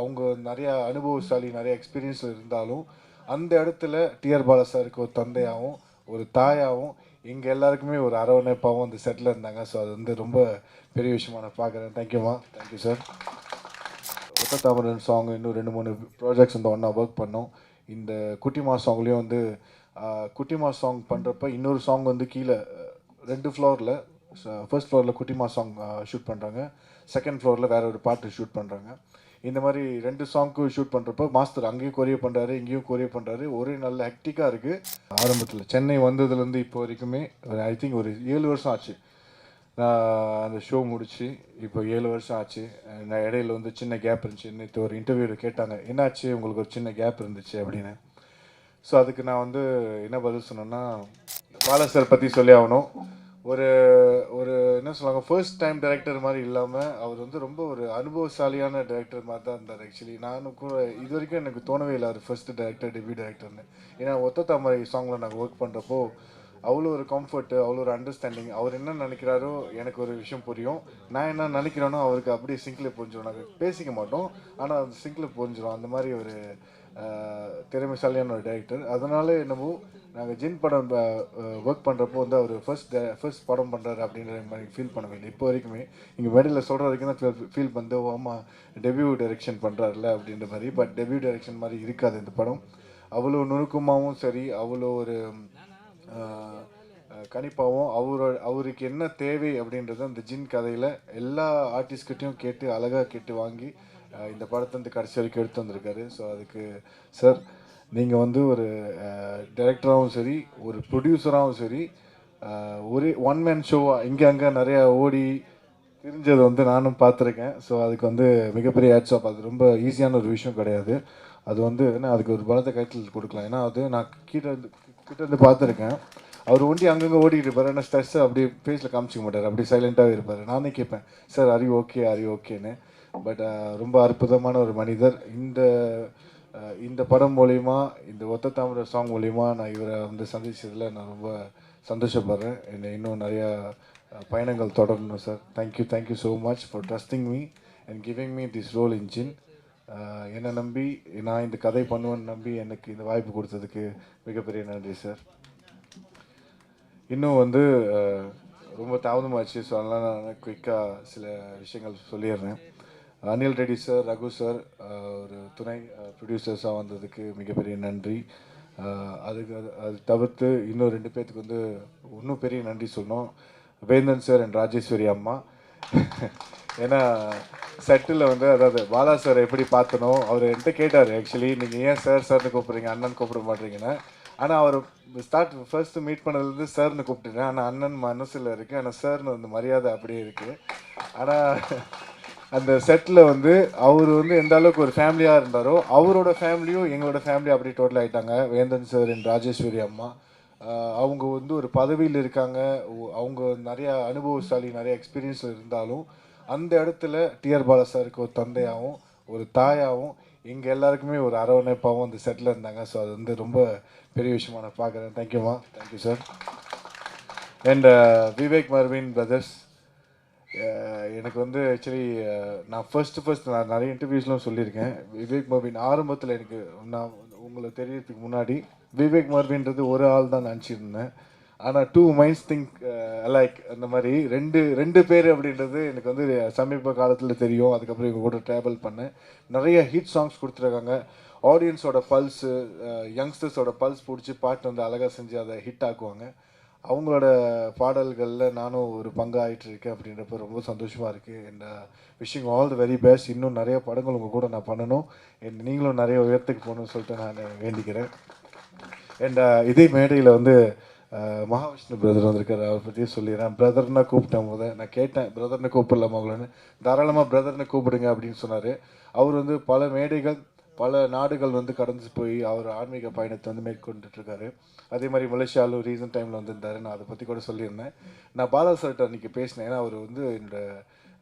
அவங்க நிறையா அனுபவசாலி, நிறைய எக்ஸ்பீரியன்ஸ் இருந்தாலும் அந்த இடத்துல டிஆர் பாலா சாருக்கு ஒரு தந்தையாகவும் ஒரு தாயாகவும் எங்கள் எல்லாருக்குமே ஒரு அரவணைப்பாகவும் அந்த செட்டில் இருந்தாங்க. ஸோ அது வந்து ரொம்ப பெரிய விஷயமா நான் பார்க்குறேன். தேங்க்யூம்மா, தேங்க்யூ சார். ஒத்த தாமரன் சாங் இன்னும் 2 3 ப்ராஜெக்ட்ஸ் வந்து ஒன்றா ஒர்க் பண்ணோம். இந்த குட்டிமா சாங்லேயும் வந்து குட்டிமா சாங் பண்ணுறப்ப இன்னொரு சாங் வந்து கீழே 2 ஃப்ளோரில், ஃபர்ஸ்ட் ஃப்ளோரில் குட்டிமா சாங் ஷூட் பண்ணுறாங்க, செகண்ட் ஃப்ளோரில் வேற ஒரு பாட்டு ஷூட் பண்ணுறாங்க. இந்த மாதிரி 2 சாங்க்கு ஷூட் பண்ணுறப்போ மாஸ்டர் அங்கேயும் கொரியர் பண்ணுறாரு, இங்கேயும் கொரியர் பண்ணுறாரு. ஒரே நல்ல ஹெக்டிக்காக இருக்குது. ஆரம்பத்தில் சென்னை வந்ததுலேருந்து இப்போ வரைக்குமே ஐ திங்க் ஒரு 7 வருஷம் ஆச்சு. நான் அந்த ஷோ முடிச்சு இப்போ 7 வருஷம் ஆச்சு. நான் இடையில வந்து சின்ன கேப் இருந்துச்சு. நேற்று ஒரு இன்டர்வியூவில் கேட்டாங்க, என்னாச்சு உங்களுக்கு ஒரு சின்ன கேப் இருந்துச்சு அப்படின்னு. ஸோ அதுக்கு நான் வந்து என்ன பதில் சொன்னேன்னா, பாலா சார் பற்றி சொல்லி ஆகணும். ஒரு ஒரு என்ன சொல்லுவாங்க, ஃபர்ஸ்ட் டைம் டைரக்டர் மாதிரி இல்லாமல் அவர் வந்து ரொம்ப ஒரு அனுபவசாலியான டைரக்டர் மாதிரி தான் இருந்தார். ஆக்சுவலி நானும் கூட இது வரைக்கும் எனக்கு தோணவே இல்லை அவர் ஃபர்ஸ்ட் டைரக்டர், டெபியூ டைரக்டர்னு. ஏன்னா ஒத்த தாமரை சாங்கில் நாங்கள் ஒர்க் பண்ணுறப்போ அவ்வளோ ஒரு கம்ஃபர்ட்டு, அவ்வளோ ஒரு அண்டர்ஸ்டாண்டிங். அவர் என்ன நினைக்கிறாரோ எனக்கு ஒரு விஷயம் புரியும், நான் என்ன நினைக்கிறேனோ அவருக்கு அப்படியே சிங்கில் புரிஞ்சிடும். நாங்கள் பேசிக்க மாட்டோம், ஆனால் அது சிங்கில் புரிஞ்சிடும். அந்த மாதிரி ஒரு திறமைசாலியான ஒரு டைரக்டர். அதனால என்னமோ நாங்கள் ஜின் படம் ஒர்க் பண்ணுறப்போ வந்து அவர் ஃபர்ஸ்ட் படம் பண்ணுறாரு அப்படின்ற மாதிரி ஃபீல் பண்ண வேண்டிய இப்போ வரைக்குமே இங்கே மேடையில் சொல்கிற வரைக்கும் தான் ஃபீல் பண்ணி, ஆமாம் டெபியூ டைரெக்ஷன் பண்ணுறாருல அப்படின்ற மாதிரி. பட் டெபியூ டைரெக்ஷன் மாதிரி இருக்காது இந்த படம். அவ்வளோ நுணுக்கமாகவும் சரி, அவ்வளோ ஒரு கணிப்பாகவும் அவருக்கு என்ன தேவை அப்படின்றது அந்த ஜின் கதையில் எல்லா ஆர்டிஸ்ட்கிட்டையும் கேட்டு அழகாக கேட்டு வாங்கி இந்த படத்தை வந்து கடைசி வரைக்கும் எடுத்து வந்திருக்காரு. ஸோ அதுக்கு சார், நீங்கள் வந்து ஒரு டைரக்டராகவும் சரி, ஒரு ப்ரொடியூசராகவும் சரி, ஒரு ஒன் மேன் ஷோவாக இங்கே அங்கே நிறையா ஓடி தெரிஞ்சது வந்து நானும் பார்த்துருக்கேன். ஸோ அதுக்கு வந்து மிகப்பெரிய ஹேட்ஸ் ஆஃப். அது ரொம்ப ஈஸியான ஒரு விஷயம் கிடையாது. அது வந்து என்ன, அதுக்கு ஒரு பலத்தை கைத்தில் கொடுக்கலாம். ஏன்னா அது நான் கிட்ட இருந்து பார்த்துருக்கேன். அவர் ஒண்டி அங்கங்கே ஓடிட்டு இருப்பார். ஆனால் ஸ்ட்ரெஸ்ஸை அப்படி ஃபேஸில் காமிச்சிக்க மாட்டார், அப்படி சைலண்ட்டாகவே இருப்பார். நானே கேட்பேன், சார் அறி ஓகே அறி ஓகேன்னு. பட் ரொம்ப அற்புதமான ஒரு மனிதர். இந்த படம் மூலிமா, இந்த ஒத்த தாமரை சாங் மூலிமா நான் இவரை வந்து சந்திச்சதில் நான் ரொம்ப சந்தோஷப்படுறேன். என்னை இன்னும் நிறையா பயணங்கள் தொடரணும் sir. Thank you so much for trusting me and giving me this role in Jinn. என்னை நம்பி நான் இந்த கதை பண்ணுவேன்னு நம்பி எனக்கு இந்த வாய்ப்பு கொடுத்ததுக்கு மிகப்பெரிய நன்றி சார். இன்னும் வந்து ரொம்ப தாமதமாச்சு. ஸோ அதனால் நான் குயிக்காக சில விஷயங்கள் சொல்லிடுறேன். அனில் ரெட்டி சார், ரகு சார் ஒரு துணை ப்ரொடியூசர்ஸாக வந்ததுக்கு மிகப்பெரிய நன்றி. அது தவிர்த்து இன்னும் 2 பேர்த்துக்கு வந்து இன்னும் பெரிய நன்றி சொல்லணும். வேந்தன் சார் அண்ட் ராஜேஸ்வரி அம்மா. ஏன்னா செட்டில் வந்து அதாவது பாலா சார் எப்படி பார்த்தனோ, அவர் என்கிட்ட கேட்டார், ஆக்சுவலி நீங்கள் ஏன் சார்னு கூப்பிட்றீங்க, அண்ணன் கூப்பிட மாட்டீங்கன்னு. ஆனால் அவர் ஃபர்ஸ்ட்டு மீட் பண்ணதுலேருந்து சார்னு கூப்பிட்டுருக்கேன். ஆனால் அண்ணன் மனசில் இருக்குது, ஆனால் சார்னு வந்து மரியாதை அப்படியே இருக்குது. ஆனால் அந்த செட்டில் வந்து அவர் வந்து எந்த அளவுக்கு ஒரு ஃபேமிலியாக இருந்தாரோ, அவரோட ஃபேமிலியும் எங்களோட ஃபேமிலி அப்படி டோட்டல் ஆகிட்டாங்க. வேந்தன் சார் அண்ட் ராஜேஸ்வரி அம்மா அவங்க வந்து ஒரு பதவியில் இருக்காங்க. அவங்க நிறையா அனுபவசாலி, நிறைய எக்ஸ்பீரியன்ஸ் இருந்தாலும் அந்த இடத்துல டிஆர் பாலா சாருக்கு ஒரு தந்தையாகவும் ஒரு தாயாகவும் எங்கள் எல்லாருக்குமே ஒரு அரவணைப்பாகவும் அந்த செட்டில் இருந்தாங்க. ஸோ அது வந்து ரொம்ப பெரிய விஷயமா நான் பார்க்குறேன். தேங்க்யூம்மா, thank you sir. And Vivek Marvin brothers, எனக்கு வந்து ஆக்சுவலி நான் ஃபர்ஸ்ட் நான் நிறைய இன்டர்வியூஸ்லாம் சொல்லியிருக்கேன். விவேக் மர்வின் ஆரம்பத்தில் எனக்கு நான் உங்களை தெரியறதுக்கு முன்னாடி விவேக் மர்வின்றது ஒரு ஆள் தான் நினச்சிருந்தேன். ஆனால் 2 மைண்ட்ஸ் திங்க் லைக் அந்த மாதிரி ரெண்டு பேர் அப்படின்றது எனக்கு வந்து சமீப காலத்தில் தெரியும். அதுக்கப்புறம் இவங்க கூட ட்ராவல் பண்ணேன். நிறைய ஹிட் சாங்ஸ் கொடுத்துருக்காங்க. ஆடியன்ஸோட பல்ஸு, யங்ஸ்டர்ஸோட பல்ஸ் பிடிச்சி பாட்டு வந்து அழகாக செஞ்சு அதை ஹிட் ஆக்குவாங்க. அவங்களோட பாடல்களில் நானும் ஒரு பங்காயிட்டு இருக்கேன் அப்படின்றப்ப ரொம்ப சந்தோஷமாக இருக்குது. And wishing all the very best. இன்னும் நிறைய படங்கள் உங்கள் கூட நான் பண்ணணும், நீங்களும் நிறைய உயரத்துக்கு போகணும்னு சொல்லிட்டு நான் வேண்டிக்கிறேன். அண்ட் இதே மேடையில் வந்து மகாவிஷ்ணு பிரதர் வந்திருக்காரு. அவரை பற்றி சொல்லிடுறேன். பிரதர்னா கூப்பிட்டேன் போது நான் கேட்டேன், பிரதர்னு கூப்பிடலாமா அவங்களன்னு. தாராளமாக பிரதர்னு கூப்பிடுங்க அப்படின்னு சொன்னார். அவர் வந்து பல மேடைகள், பல நாடுகள் வந்து கடந்து போய் அவர் ஆன்மீக பயணத்தை வந்து மேற்கொண்டுட்ருக்காரு. அதே மாதிரி மலேசியாவில் ரீசன்ட் டைமில் வந்திருந்தார். நான் அதை பற்றி கூட சொல்லியிருந்தேன். நான் பாலா சார்கிட்ட அன்றைக்கி பேசினேன். ஏன்னா அவர் வந்து என்னோட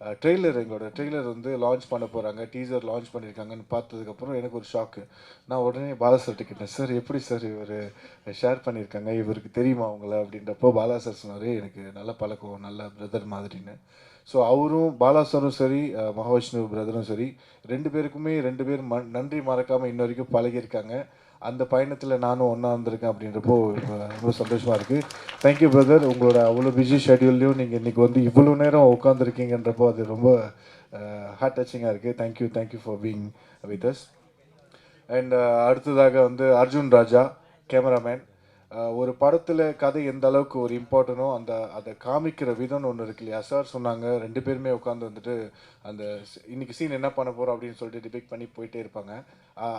எங்களோட ட்ரெய்லர் வந்து லான்ச் பண்ண போகிறாங்க, டீசர் லான்ச் பண்ணியிருக்காங்கன்னு பார்த்ததுக்கப்புறம் எனக்கு ஒரு ஷாக்கு. நான் உடனே பாலா சார்கிட்ட கேட்டேன், சார் எப்படி சார் இவர் ஷேர் பண்ணியிருக்காங்க, இவருக்கு தெரியுமா அவங்கள அப்படின்றப்போ பாலா சார் சொன்னார், எனக்கு நல்ல பழக்கம், நல்ல பிரதர் மாதிரின்னு. ஸோ அவரும் பாலா சாரும் சரி, மகாவிஷ்ணு பிரதரும் சரி, 2 பேருக்குமே 2 பேர் நன்றி மறக்காமல் இன்ன வரைக்கும் பழகியிருக்காங்க. அந்த பயணத்தில் நானும் ஒன்றா வந்திருக்கேன் அப்படின்றப்போ ரொம்ப சந்தோஷமாக இருக்குது. தேங்க்யூ பிரதர், உங்களோட அவ்வளோ பிஸி ஷெட்யூல்லையும் நீங்கள் இன்றைக்கி வந்து இவ்வளோ நேரம் உட்காந்துருக்கீங்கன்றப்போ அது ரொம்ப ஹார்ட் டச்சிங்காக இருக்குது. Thank you for being with us. And அடுத்ததாக வந்து அர்ஜுன் ராஜா, கேமராமேன். ஒரு படத்தில் கதை எந்த அளவுக்கு ஒரு இம்பார்ட்டனோ அதை காமிக்கிற விதம்னு ஒன்று இருக்கு இல்லையா. சார் சொன்னாங்க 2 பேருமே உட்காந்து வந்துட்டு அந்த இன்னைக்கு சீன் என்ன பண்ண போகிறோம் அப்படின்னு சொல்லிட்டு டிபேட் பண்ணி போயிட்டே இருப்பாங்க.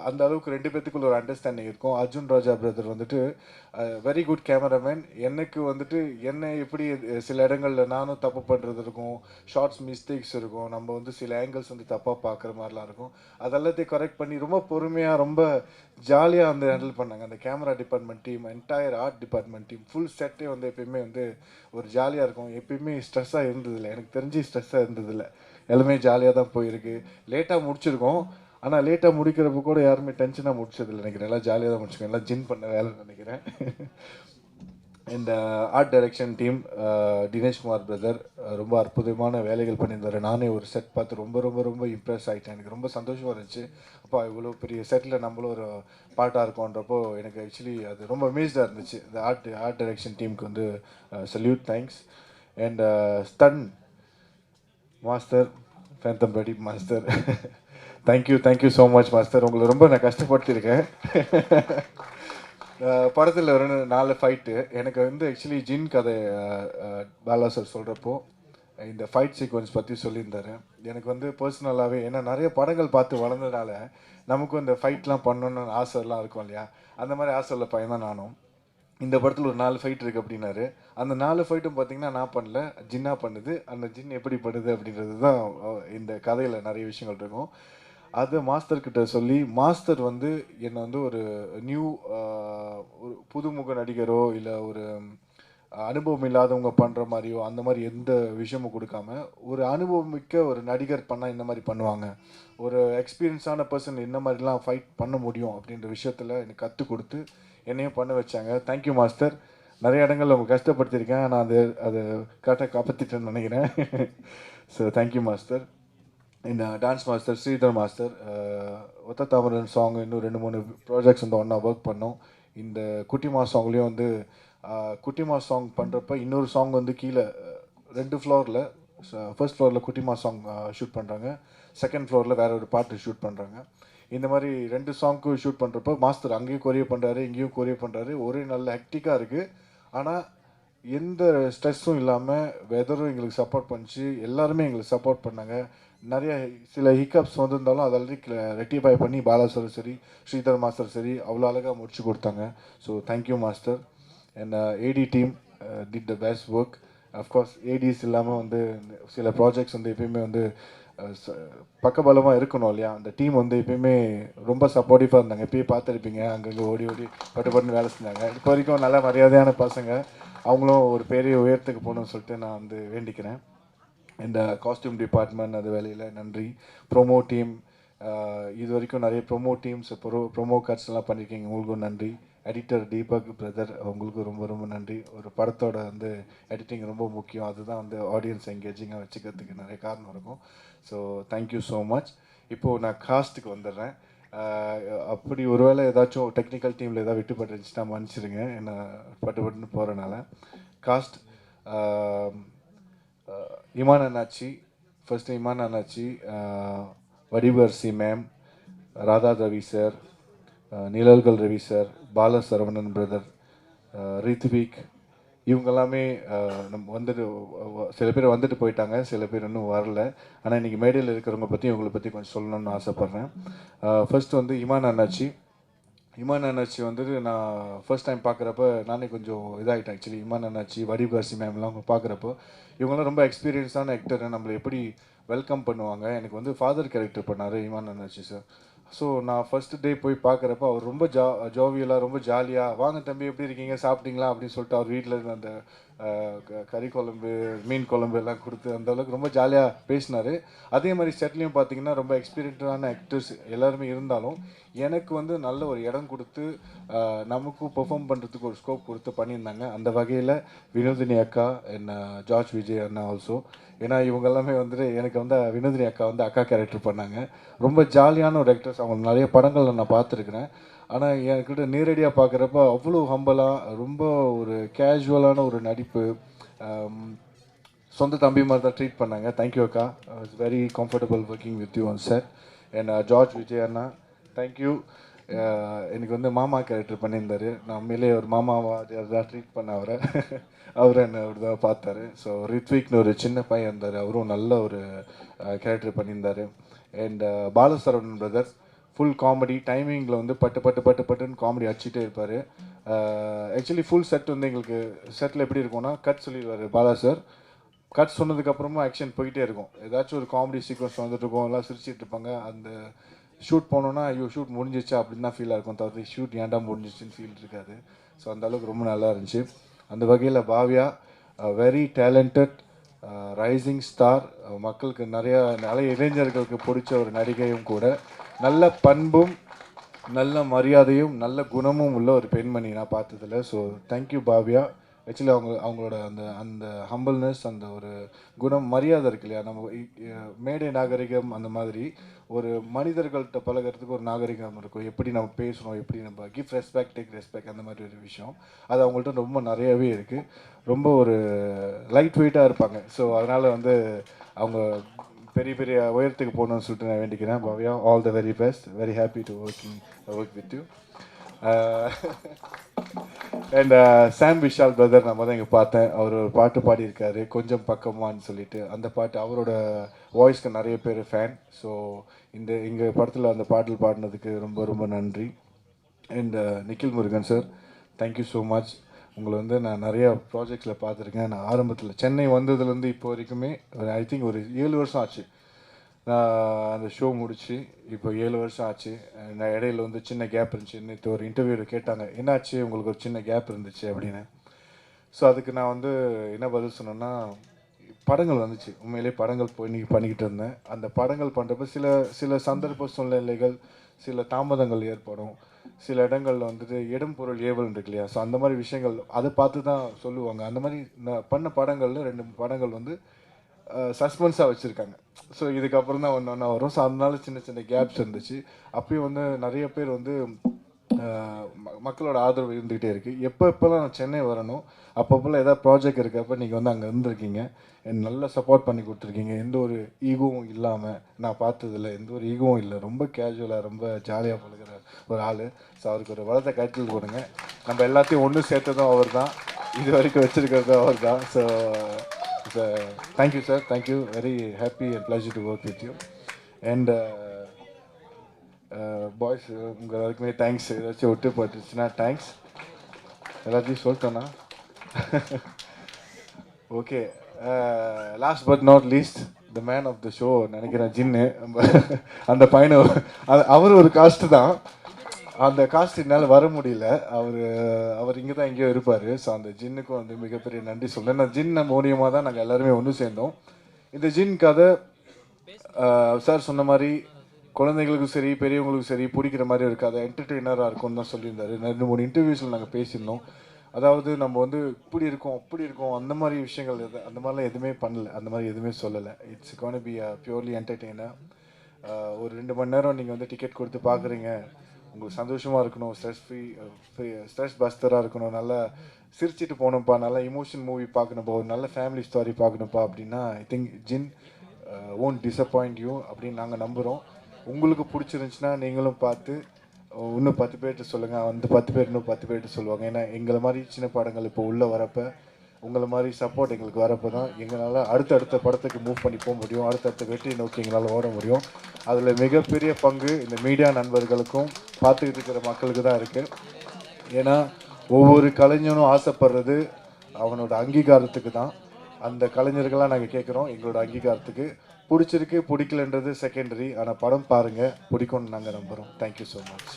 அந்த அளவுக்கு 2 பேத்துக்குள்ள ஒரு அண்டர்ஸ்டாண்டிங் இருக்கும். அர்ஜுன் ராஜா பிரதர் வந்துட்டு வெரி குட் கேமராமேன். எனக்கு வந்துட்டு என்ன எப்படி சில இடங்களில் நானும் தப்பு பண்ணுறது இருக்கும், ஷார்ட்ஸ் மிஸ்டேக்ஸ் இருக்கும், நம்ம வந்து சில ஆங்கிள்ஸ் வந்து தப்பாக பார்க்குற மாதிரிலாம் இருக்கும். அதெல்லாத்தையும் கரெக்ட் பண்ணி ரொம்ப பொறுமையாக ரொம்ப ஜாலியாக வந்து ஹேண்டில் பண்ணாங்க. அந்த camera department team, entire art department team, full செட்டே வந்து எப்பயுமே வந்து ஒரு ஜாலியாக இருக்கும். எப்பயுமே ஸ்ட்ரெஸ்ஸாக இருந்ததில்லை, எனக்கு தெரிஞ்சு ஸ்ட்ரெஸ்ஸாக இருந்ததில்லை. எல்லாமே ஜாலியாக தான் போயிருக்கு. லேட்டாக முடிச்சிருக்கோம், ஆனால் லேட்டாக முடிக்கிறப்ப கூட யாருமே டென்ஷனாக முடிச்சதில்லை நினைக்கிறேன். எல்லாம் ஜாலியாக தான் முடிச்சுக்கோங்க. எல்லாம் ஜின் பண்ண வேலைன்னு நினைக்கிறேன். இந்த art direction team, Dineshkumar brother ரொம்ப அற்புதமான வேலைகள் பண்ணியிருந்தார். நானே ஒரு செட் பார்த்து ரொம்ப ரொம்ப ரொம்ப இம்ப்ரெஸ் ஆகிட்டேன். எனக்கு ரொம்ப சந்தோஷமாக இருந்துச்சு. அப்பா இவ்வளோ பெரிய செட்டில் நம்மளும் ஒரு பார்ட்டாக இருக்கோன்றப்போ எனக்கு ஆக்சுவலி அது ரொம்ப அமேஸ்டாக இருந்துச்சு. இந்த ஆர்ட் டைரக்ஷன் டீமுக்கு வந்து salute, thanks. And Stun master, Phantom Pradeep master, thank you so much master. உங்களை ரொம்ப நான் கஷ்டப்படுத்தியிருக்கேன். படத்தில் ஒரு 4 ஃபைட்டு எனக்கு வந்து ஆக்சுவலி ஜின் கதை பாலா சார் சொல்கிறப்போ இந்த ஃபைட் சீக்வன்ஸ் பற்றி சொல்லியிருந்தார். எனக்கு வந்து பர்சனலாகவே, ஏன்னா நிறைய படங்கள் பார்த்து வளர்ந்ததுனால நமக்கும் இந்த ஃபைட்லாம் பண்ணணுன்னு ஆசைலாம் இருக்கும் இல்லையா. அந்த மாதிரி ஆசை உள்ள பையன் தான் நானும். இந்த படத்தில் ஒரு 4 ஃபைட் இருக்குது அப்படின்னாரு. அந்த 4 ஃபைட்டும் பார்த்தீங்கன்னா நான் பண்ணல, ஜின்னா பண்ணுது. அந்த ஜின் எப்படி பண்ணுது அப்படின்றது தான் இந்த கதையில் நிறைய விஷயங்கள் இருக்கும். அது மாஸ்டர்கிட்ட சொல்லி, மாஸ்டர் வந்து என்னை வந்து ஒரு நியூ ஒரு புதுமுக நடிகரோ இல்லை ஒரு அனுபவம் இல்லாதவங்க பண்ணுற மாதிரியோ அந்த மாதிரி எந்த விஷயமும் கொடுக்காம, ஒரு அனுபவமிக்க ஒரு நடிகர் பண்ணால் இந்த மாதிரி பண்ணுவாங்க, ஒரு எக்ஸ்பீரியன்ஸான பர்சன் என்ன மாதிரிலாம் ஃபைட் பண்ண முடியும் அப்படின்ற விஷயத்தில் எனக்கு கற்றுக் கொடுத்து என்னையும் பண்ண வச்சாங்க. Thank you master. நிறைய இடங்களில் அவங்க கஷ்டப்படுத்தியிருக்கேன், நான் அதை கரெக்டாக காப்பாற்றிட்டேன்னு நினைக்கிறேன். So thank you master. இந்த டான்ஸ் மாஸ்டர் ஸ்ரீதர் மாஸ்டர், ஒத்த தாமரன் சாங் இன்னும் 2-3 ப்ராஜெக்ட்ஸ் வந்து ஒன்றா ஒர்க் பண்ணோம். இந்த குட்டிமா சாங்லேயும் வந்து குட்டிமா சாங் பண்ணுறப்ப இன்னொரு சாங் வந்து கீழே 2 ஃப்ளோரில், ஃபர்ஸ்ட் ஃப்ளோரில் குட்டிமா சாங் ஷூட் பண்ணுறாங்க, செகண்ட் ஃப்ளோரில் வேற ஒரு பாட்டு ஷூட் பண்ணுறாங்க. இந்த மாதிரி 2 சாங்க்கு ஷூட் பண்ணுறப்போ மாஸ்டர் அங்கேயும் கொரியோ பண்ணுறாரு, இங்கேயும் கொரியோ பண்ணுறாரு. ஒரே நல்ல ஹெக்டிக்காக இருக்குது. ஆனால் எந்த ஸ்ட்ரெஸ்ஸும் இல்லாமல் வெதரும் எங்களுக்கு சப்போர்ட் பண்ணிச்சு, எல்லாருமே எங்களுக்கு சப்போர்ட் பண்ணாங்க. நிறைய சில ஹிக்கப்ஸ் வந்திருந்தாலும் அதெல்லாம் ரெக்டிஃபை பண்ணி பாலா சார் சரி, ஸ்ரீதர் மாஸ்டர் சரி அவ்வளோ அழகாக முடிச்சு கொடுத்தாங்க. So thank you master. And AD team did the best work. Of course ADs இல்லாமல் வந்து சில ப்ராஜெக்ட்ஸ் வந்து எப்பயுமே வந்து பக்கபலமாக இருக்கணும் இல்லையா. அந்த டீம் வந்து எப்பயுமே ரொம்ப சப்போர்ட்டிவாக இருந்தாங்க. எப்பயும் பார்த்துருப்பீங்க, அங்கங்கே ஓடி ஓடி பட்டு வேலை செஞ்சாங்க. இப்போ வரைக்கும் நல்ல மரியாதையான பசங்க. அவங்களும் ஒரு பெரிய உயரத்துக்கு போகணும்னு சொல்லிட்டு நான் வந்து வேண்டிக்கிறேன். இந்த காஸ்டியூம் டிபார்ட்மெண்ட் அது வேலையில் நன்றி. ப்ரொமோ டீம், இது வரைக்கும் நிறைய ப்ரொமோ டீம்ஸ் ப்ரொமோ கார்ட்ஸ்லாம் பண்ணியிருக்கீங்க, உங்களுக்கும் நன்றி. எடிட்டர் தீபக் பிரதர், அவங்களுக்கும் ரொம்ப ரொம்ப நன்றி. ஒரு படத்தோட வந்து எடிட்டிங் ரொம்ப முக்கியம், அதுதான் வந்து ஆடியன்ஸ் என்கேஜிங்காக வச்சுக்கிறதுக்கு நிறைய காரணம் இருக்கும். So thank you so much. இப்போது நான் காஸ்ட்டுக்கு வந்துடுறேன். அப்படி ஒருவேளை ஏதாச்சும் டெக்னிக்கல் டீமில் ஏதாவது விட்டுப்பட்டு இருந்துச்சுன்னா மன்னிச்சிடுங்க, என்ன பட்டுன்னு போகிறனால. Cost Imman Annachi, first Imman Annachi, வடிவர்சி ma'am, Radha Ravi sir, நிழல்கள் ரவி சார், பால சரவணன் பிரதர், ரித்விக், இவங்க எல்லாமே நம்ம வந்துட்டு சில பேர் வந்துட்டு போயிட்டாங்க, சில பேர் இன்னும் வரல. ஆனால் இன்றைக்கி மேடையில் இருக்கிறவங்க பற்றி இவங்களை பற்றி கொஞ்சம் சொல்லணும்னு ஆசைப்பட்றேன். ஃபர்ஸ்ட் வந்து இமான் அண்ணாச்சி வந்துட்டு நான் ஃபர்ஸ்ட் டைம் பார்க்குறப்ப நானே கொஞ்சம் இதாகிட்டேன் ஆக்சுவலி. இமான் அண்ணாச்சி, வடிவகாசி மேம்லாம் பார்க்குறப்போ இவங்களாம் ரொம்ப எக்ஸ்பீரியன்ஸான ஆக்டர், நம்மளை எப்படி வெல்கம் பண்ணுவாங்க. எனக்கு வந்து ஃபாதர் கேரக்டர் பண்ணார் இமான் அண்ணாச்சி சார். ஸோ நான் ஃபஸ்ட்டு டே போய் பார்க்குறப்ப அவர் ரொம்ப ஜோவியலாக ரொம்ப ஜாலியாக, வாங்க தம்பி எப்படி இருக்கீங்க, சாப்பிட்டீங்களா அப்படின்னு சொல்லிட்டு அவர் வீட்டில் இருந்த அந்த கறி குழம்பு, மீன் குழம்பு எல்லாம் கொடுத்து அந்த அளவுக்கு ரொம்ப ஜாலியாக பேசினார். அதே மாதிரி செட்லேயும் பார்த்தீங்கன்னா ரொம்ப எக்ஸ்பீரியன்டான ஆக்டர்ஸ் எல்லாருமே இருந்தாலும் எனக்கு வந்து நல்ல ஒரு இடம் கொடுத்து நமக்கும் பெர்ஃபார்ம் பண்ணுறதுக்கு ஒரு ஸ்கோப் கொடுத்து பண்ணியிருந்தாங்க. அந்த வகையில் வினோதினி அக்கா என்ன ஜார்ஜ் விஜய் அண்ணா ஆல்சோ, ஏன்னா இவங்க எல்லாமே வந்துட்டு எனக்கு வந்து வினோதினி அக்கா வந்து அக்கா கேரக்டர் பண்ணாங்க. ரொம்ப ஜாலியான ஒரு ஆக்டர்ஸ். அவங்க நிறைய படங்களில் நான் பார்த்துருக்குறேன். ஆனால் என்கிட்ட நேரடியாக பார்க்குறப்ப அவ்வளோ ஹம்பலாக ரொம்ப ஒரு கேஷுவலான ஒரு நடிப்பு. சொந்த தம்பி மாதிரி தான் ட்ரீட் பண்ணாங்க. தேங்க்யூ அக்கா. It's very comfortable working with you on set. And George Vijay Anna thank you. எனக்கு வந்து மாமா கேரக்டர் பண்ணியிருந்தார். நான் உண்மையிலே ஒரு மாமாவா தான் ட்ரீட் பண்ண அவர் என்னை அப்படி தான் பார்த்தாரு. ஸோ ரித்விக்னு ஒரு சின்ன பையன் இருந்தார், அவரும் நல்ல ஒரு கேரக்டர் பண்ணியிருந்தார். And Bala Saravanan brother full comedy டைமிங்கில் வந்து பட்டுன்னு காமெடி அடிச்சுட்டே இருப்பார். ஆக்சுவலி ஃபுல் செட் வந்து எங்களுக்கு செட்டில் எப்படி இருக்கும்னா கட் சொல்லிடுவார் பாலா சார். கட் சொன்னதுக்கப்புறமா ஆக்ஷன் போயிட்டே இருக்கும். ஏதாச்சும் ஒரு காமெடி சீக்வன்ஸ் வந்துட்டு இருக்கும், எல்லாம் சிரிச்சிட்டு இருப்பாங்க. அந்த ஷூட் போனோன்னா ஐயோ ஷூட் முடிஞ்சிச்சா அப்படின்னு தான் ஃபீலாக இருக்கும், தவிர ஷூட் ஏன்டா முடிஞ்சிச்சுன்னு ஃபீல் இருக்காது. ஸோ அந்த அளவுக்கு ரொம்ப நல்லா இருந்துச்சு. அந்த வகையில் Bhavya very talented rising star, மக்களுக்கு நிறைய இளைஞர்களுக்கு பிடிச்ச ஒரு நடிகையும் கூட. நல்ல பண்பும் நல்ல மரியாதையும் நல்ல குணமும் உள்ள ஒரு பெண்மணி நான் பார்த்ததில்ல. So thank you Bhavya. ஆக்சுவலி அவங்களோட அந்த அந்த ஹம்பிள்னஸ், அந்த ஒரு குணம் மரியாதை இருக்கு இல்லையா, நம்ம மேடை நாகரிகம் அந்த மாதிரி ஒரு மனிதர்கள்ட்ட பழகிறதுக்கு ஒரு நாகரிகம் இருக்கும். எப்படி நம்ம பேசணும், எப்படி நம்ம கிவ் ரெஸ்பெக்ட் டேக் ரெஸ்பெக்ட், அந்த மாதிரி ஒரு விஷயம் அது அவங்கள்ட்ட ரொம்ப நிறையவே இருக்குது. ரொம்ப ஒரு லைட் வெயிட்டாக இருப்பாங்க. ஸோ அதனால் வந்து அவங்க பெரிய பெரிய உயரத்துக்கு போகணும்னு சொல்லிட்டு நான் வேண்டிக்கிறேன். Bhavya, all the very best. Very happy to work with you. And Sam Vishal brother நம்ம தான் இங்கே பார்த்தேன். அவர் ஒரு பாட்டு பாடியிருக்காரு, கொஞ்சம் பக்கமான்னு சொல்லிட்டு. அந்த பாட்டு அவரோட வாய்ஸ்க்கு நிறைய பேர் ஃபேன். ஸோ எங்கள் படத்தில் அந்த பாடல் பாடினதுக்கு ரொம்ப ரொம்ப நன்றி. And Nikhil Murugan sir, thank you so much. உங்களை வந்து நான் நிறையா ப்ராஜெக்ட்ஸில் பார்த்துருக்கேன். நான் ஆரம்பத்தில் சென்னை வந்ததுலேருந்து இப்போ வரைக்குமே ஐ திங்க் ஒரு 7 வருஷம் ஆச்சு நான் அந்த ஷோ முடிச்சு. இப்போ 7 வருஷம் ஆச்சு. நான் இடையில வந்து சின்ன கேப் இருந்துச்சு. நேற்று ஒரு இன்டர்வியூவில் கேட்டாங்க, என்னாச்சு உங்களுக்கு ஒரு சின்ன கேப் இருந்துச்சு அப்படின்னு. ஸோ அதுக்கு நான் வந்து என்ன பதில் சொன்னேன்னா, படங்கள் வந்துச்சு. உண்மையிலே படங்கள் பண்ணிக்கிட்டு இருந்தேன். அந்த படங்கள் பண்ணுறப்ப சில சந்தர்ப்ப சூழ்நிலைகள், சில தாமதங்கள் ஏற்படும். சில இடங்களில் வந்துட்டு இடம் பொருள் ஏவல் இருக்கு இல்லையா, ஸோ அந்த மாதிரி விஷயங்கள் அதை பார்த்து தான் சொல்லுவாங்க. அந்த மாதிரி நான் பண்ண படங்களில் 2 படங்கள் வந்து சஸ்பென்ஸாக வச்சுருக்காங்க. ஸோ இதுக்கப்புறம் தான் ஒன்று ஒன்றா வரும். ஸோ அதனால சின்ன சின்ன கேப்ஸ் இருந்துச்சு. அப்பயும் வந்து நிறைய பேர் வந்து மக்களோட ஆதரவு இருந்துக்கிட்டே இருக்குது. எப்போல்லாம் நான் சென்னை வரணும், அப்பப்போல்லாம் ஏதாவது ப்ராஜெக்ட் இருக்கப்போ நீங்கள் வந்து அங்கே இருந்திருக்கீங்க, நல்லா சப்போர்ட் பண்ணி கொடுத்துருக்கீங்க. எந்த ஒரு ஈகோவும் இல்லாமல் நான் பார்த்ததில்ல, எந்த ஒரு ஈகோவும் இல்லை. ரொம்ப கேஷுவலாக ரொம்ப ஜாலியாக பழகிற ஒரு ஆள். ஸோ அவருக்கு ஒரு வளர்த்த கைத்தல் கொடுங்க. நம்ம எல்லாத்தையும் ஒன்று சேர்த்ததும் அவர் தான், இது வரைக்கும் வச்சுருக்கிறதும் அவர் தான். So thank you sir, thank you. Very happy and pleasure to work with you. And boys உங்கள் எல்லாருக்குமே தேங்க்ஸ். ஏதாச்சும் விட்டு போட்டுச்சுன்னா தேங்க்ஸ். எல்லாத்தையும் சொல்லிட்டோன்னா okay. Last but not least, the man of the show நினைக்கிறேன் ஜின்னு. அந்த பையனை அவர் ஒரு காஸ்ட்டு தான். அந்த காஸ்ட் என்னால் வர முடியல. அவர் இங்கே தான் எங்கேயோ இருப்பார். ஸோ அந்த ஜின்னுக்கும் வந்து மிகப்பெரிய நன்றி சொல்கிறேன். நான் ஜின் மூலியமாக தான் நாங்கள் எல்லாருமே ஒன்று சேர்ந்தோம். இந்த ஜின் கதை சார் சொன்ன மாதிரி குழந்தைங்களுக்கும் சரி பெரியவங்களுக்கும் சரி பிடிக்கிற மாதிரி ஒரு கதை, என்டர்டெய்னராக இருக்கும்னு தான் சொல்லியிருந்தாரு. 2-3 இன்டர்வியூஸில் நாங்கள் பேசியிருந்தோம். அதாவது நம்ம வந்து இப்படி இருக்கோம் அப்படி இருக்கோம் அந்த மாதிரி விஷயங்கள் அந்த மாதிரிலாம் எதுவுமே பண்ணல, அந்த மாதிரி எதுவுமே சொல்லலை. It's gonna be purely entertainer. ஒரு 2 மணி நேரம் நீங்கள் வந்து டிக்கெட் கொடுத்து பார்க்குறீங்க, உங்களுக்கு சந்தோஷமாக இருக்கணும், ஸ்ட்ரெஸ் பஸ்டராக இருக்கணும், நல்லா சிரிச்சிட்டு போகணும்ப்பா, நல்லா இமோஷன் மூவி பார்க்கணுப்பா, ஒரு நல்ல ஃபேமிலி ஸ்டோரி பார்க்கணுப்பா அப்படின்னா I think Jinn won't disappoint you அப்படின்னு நாங்கள் நம்புகிறோம். உங்களுக்கு பிடிச்சிருந்துச்சுன்னா நீங்களும் பார்த்து இன்னும் 10 பேர்கிட்ட சொல்லுங்கள். அந்த 10 பேர் இன்னும் 10 பேர்கிட்ட சொல்லுவாங்க. ஏன்னா எங்களை மாதிரி சின்ன படங்கள் இப்போ உள்ளே வரப்போ, உங்களை மாதிரி சப்போர்ட் எங்களுக்கு வரப்போ தான் எங்களால் அடுத்தடுத்த படத்துக்கு மூவ் பண்ணி போக முடியும், அடுத்தடுத்த வெற்றி நோக்கி எங்களால் ஓட முடியும். அதில் மிகப்பெரிய பங்கு இந்த மீடியா நண்பர்களுக்கும் பார்த்துக்கிட்டு இருக்கிற மக்களுக்கு தான் இருக்குது. ஏன்னா ஒவ்வொரு கலைஞனும் ஆசைப்படுறது அவனோட அங்கீகாரத்துக்கு தான். அந்த கலைஞர்களாக நாங்கள் கேட்குறோம் எங்களோட அங்கீகாரத்துக்கு. பிடிச்சிருக்கு பிடிக்கலன்றது செகண்டரி, ஆனால் படம் பாருங்கள், பிடிக்கும்னு நாங்கள் நம்புகிறோம். Thank you so much.